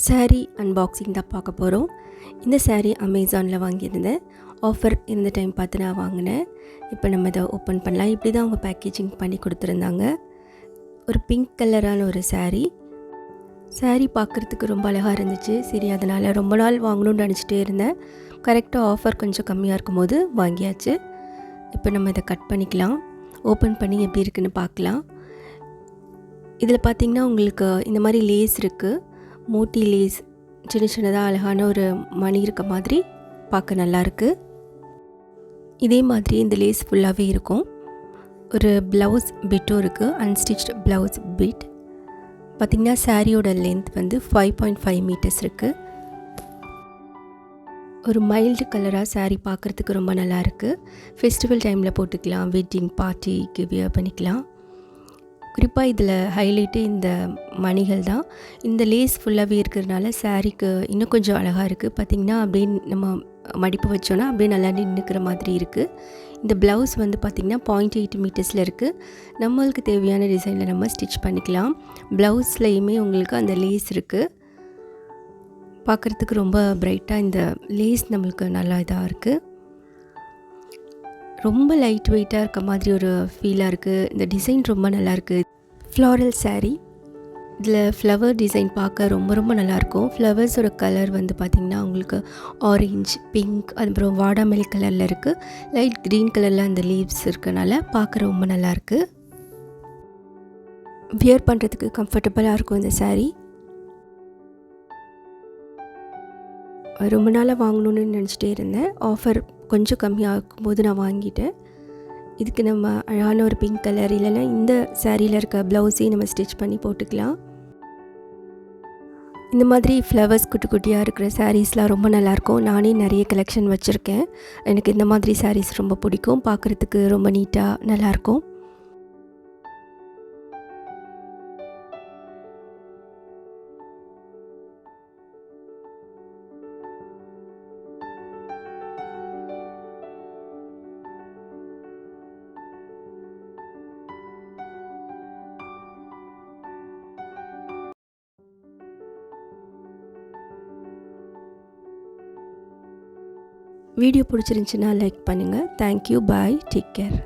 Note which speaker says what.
Speaker 1: Saree unboxing தான் பார்க்க போகிறோம். இந்த saree அமேசானில் வாங்கியிருந்தேன். ஆஃபர் இந்த டைம் பார்த்து நான் வாங்கினேன். இப்போ நம்ம இதை ஓப்பன் பண்ணலாம். இப்படி தான் அவங்க பேக்கேஜிங் பண்ணி கொடுத்துருந்தாங்க. ஒரு பிங்க் கலரான ஒரு saree பார்க்குறதுக்கு ரொம்ப அழகாக இருந்துச்சு. சரி, அதனால் ரொம்ப நாள் வாங்கணும்னு நினச்சிட்டே இருந்தேன். கரெக்டாக ஆஃபர் கொஞ்சம் கம்மியாக இருக்கும்போது வாங்கியாச்சு. இப்போ நம்ம இதை கட் பண்ணிக்கலாம். ஓப்பன் பண்ணி எப்படி இருக்குன்னு பார்க்கலாம். இதில் பார்த்திங்கன்னா உங்களுக்கு இந்த மாதிரி லேஸ் இருக்குது. மோட்டி லேஸ் சின்ன சின்னதாக அழகான ஒரு மணி இருக்க மாதிரி பார்க்க நல்லாயிருக்கு. இதே மாதிரி இந்த லேஸ் ஃபுல்லாகவே இருக்கும். ஒரு ப்ளவுஸ் பிட்டும் இருக்குது, அன்ஸ்டிச்ட் ப்ளவுஸ் பிட். பார்த்திங்கன்னா சாரியோட லென்த் வந்து 5.5 மீட்டர்ஸ் இருக்குது. ஒரு மைல்டு கலராக saree பார்க்குறதுக்கு ரொம்ப நல்லாயிருக்கு. ஃபெஸ்டிவல் டைமில் போட்டுக்கலாம், வெட்டிங் பார்ட்டிக்கு வியர் பண்ணிக்கலாம். குறிப்பாக இதில் ஹைலைட்டு இந்த மணிகள் தான். இந்த லேஸ் ஃபுல்லாகவே இருக்கிறதுனால சாரீக்கு இன்னும் கொஞ்சம் அழகாக இருக்குது. பார்த்திங்கன்னா அப்படியே நம்ம மடிப்பு வச்சோன்னா அப்படியே நல்லா நின்றுக்கிற மாதிரி இருக்குது. இந்த ப்ளவுஸ் வந்து பார்த்திங்கன்னா 0.8 மீட்டர்ஸில் இருக்குது. நம்மளுக்கு தேவையான டிசைனில் நம்ம ஸ்டிச் பண்ணிக்கலாம். ப்ளவுஸ்லையுமே உங்களுக்கு அந்த லேஸ் இருக்குது. பார்க்குறதுக்கு ரொம்ப பிரைட்டாக இந்த லேஸ் நம்மளுக்கு நல்லா இதாக இருக்குது. ரொம்ப லைட் வெயிட்டாக இருக்க மாதிரி ஒரு ஃபீலாக இருக்குது. இந்த டிசைன் ரொம்ப நல்லாயிருக்கு. Floral saree. இதில் ஃப்ளவர் டிசைன் பார்க்க ரொம்ப ரொம்ப நல்லாயிருக்கும். ஃப்ளவர்ஸோட கலர் வந்து பார்த்திங்கன்னா உங்களுக்கு ஆரஞ்ச், பிங்க், அதுக்கப்புறம் வாடாமல்லி கலரில் இருக்குது. லைட் க்ரீன் கலரில் அந்த லீவ்ஸ் இருக்கனால பார்க்க ரொம்ப நல்லாயிருக்கு. வியர் பண்ணுறதுக்கு கம்ஃபர்டபுளாக இருக்கும் இந்த saree. ரொம்ப நாளாக வாங்கணுன்னு நினச்சிட்டே இருந்தேன். ஆஃபர் கொஞ்சம் கம்மியாக இருக்கும்போது நான் வாங்கிட்டேன். இதுக்கு நம்ம அழகான ஒரு பிங்க் கலர் இல்லைன்னா இந்த சாரியில் இருக்க ப்ளவுஸையும் நம்ம ஸ்டிச் பண்ணி போட்டுக்கலாம். இந்த மாதிரி ஃப்ளவர்ஸ் குட்டி குட்டியாக இருக்கிற சாரீஸ்லாம் ரொம்ப நல்லாயிருக்கும். நானே நிறைய கலெக்ஷன் வச்சுருக்கேன். எனக்கு இந்த மாதிரி சாரீஸ் ரொம்ப பிடிக்கும். பார்க்குறதுக்கு ரொம்ப நீட்டாக நல்லாயிருக்கும். வீடியோ பிடிச்சிருந்துச்சுன்னா லைக் பண்ணுங்கள். தேங்க்யூ, பாய், டேக் கேர்.